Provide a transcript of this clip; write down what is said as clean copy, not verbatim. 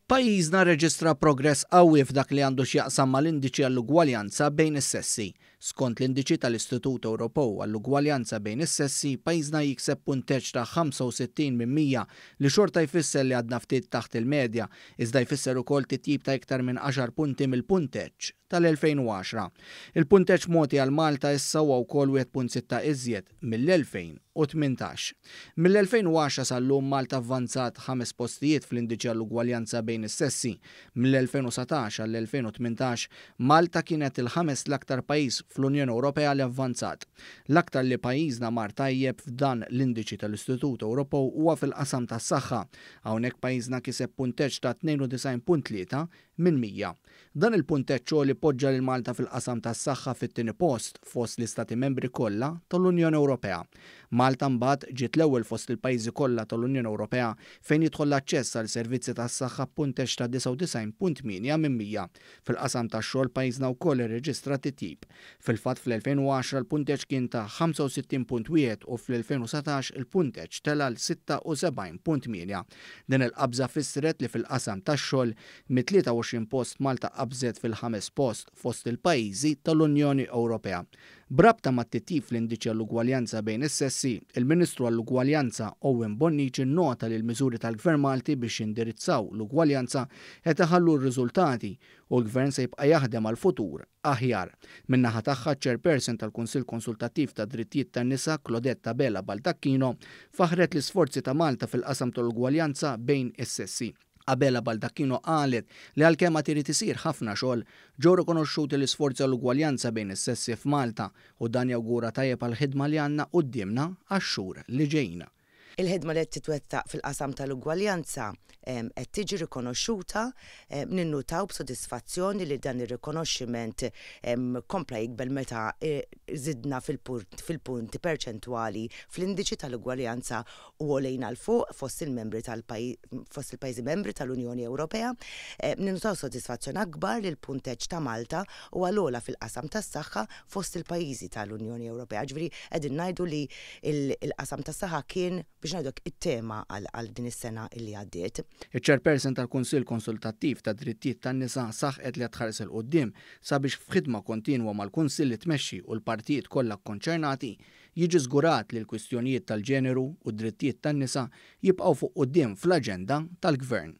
Pajjiżna reġistra progress qawwi f'dak li għandu x'jaqsam mal-indiċi għall-ugwaljanza bejn is-sessi. Skont l-indiċi tal-Istitut Ewropew għall-ugwaljanza bejn is-sessi, pajjiżna jikseb punteġġ ta' 65 minn 100 li xorta jfisser li għadna ftit taħt il-medja, iżda jfisser ukoll titjib ta' iktar minn 10 punti mill-punteġġ tal-2010. Il-punteġġ moti għal Malta issa huwa wkoll 1.6 iżjed mill-2018. Mill-2010 sal-lum Malta avvanzat 5 postijiet fl-indiċi għall-ugwaljanza bejn is-sessi. Mill-2019 għall-2018 Malta kienet il-5 l-aktar pajjiż fl-Unjoni Ewropea li avvanzat. L-aktar li pajjiżna mar tajjeb f'dan l-indiċi tal-Istitut Ewropew huwa fil-qasam tas-saħħa. Hawnhekk pajjiżna kiseb punteġġ ta' 92.3 minn 100. Dan il-punteġġ li poġġa lil Malta fil-qasam tas-saħħa fit-tieni post fost l-Istati membri kollha tal-Unjoni Ewropea. Malta mbagħad ġiet l-ewwel fost il-pajjiżi kollha tal-Unjoni Ewropea fejn jidħol l-aċċess għal servizzi tas-saħħa punteġġ ta' 99.8 minn 100. Fil-qasam tax-xogħol pajjiżna wkoll irreġistra titjib. Fil-fatt fl-2010 il-punteġġ kien ta' 65.1 u fl-2017 il-punteġġ tela l 76.8. Din il-qabża fissret li fil-qasam tax-xogħol mit-23 post Malta qabżet fil-5 post fost il-pajjiżi tal-Unjoni Ewropea. Brabta ma' titjib fl-indiċi għall-ugwaljanza bejn is-sessi, il-Ministru għall-Ugwaljanza Owen Bonnici nnota li l-miżuri tal-Gvern Malti biex jindirizzaw l-ugwaljanza qed iħallu r-riżultati u l-Gvern se jibqa' jaħdem għall-futur aħjar. Min-naħa tagħha ċ-Chairperson tal-Kunsill Konsultattiv tad Drittijiet tan-Nisa Clodetta Bella Baldacchino faħret l-isforzi ta' Malta fil-qasam tal-ugwaljanza bejn is-sessi. Bella Baldacchino qalet li għalkemm ma trid isir ħafna xogħol ġew rikonoxxuti l-isforzi għall-ugwaljanza bejn is-sessi f'Malta u dan jawgura tajjeb għall-ħidma li għandna qudiemna għax-xhur li ġejjin. Il-ħidma li qed titwettaq fil-qasam tal-ugwaljanza qed tiġi rikonoxxuta, ninnutaw b'sodisfazzjoni li dan ir-rikonoxximent kompla jikbel meta żidna fil-punti perċentwali fl-indiċi tal-ugwaljanza u għolejna l-fuq fost il-pajjiżi membri tal-Unjoni Ewropea. Ninnutaw sodisfazzjon akbar li l-punteġġ ta' Malta huwa l-ogħla fil-qasam tas-saħħa fost il-pajjiżi tal-Unjoni Ewropea. Ġifieri qegħdin ngħidu li l-qasam tas-saħħa kien biex ngħidlek it-tema għal din is-sena li għaddiet. Iċ-Chairperson tal-Kunsill Konsultattiv tad Drittijiet tan-Nisa saħqet li tħares il quddiem sabiex f'ħidma kontinwa mal-Kunsill li tmexxi u l-partijiet kollha konċernati jiġi żgurat li l-kwistjonijiet tal-ġeneru u d-drittijiet tan-nisa jibqgħu fuq quddiem fl-aġenda tal-Gvern.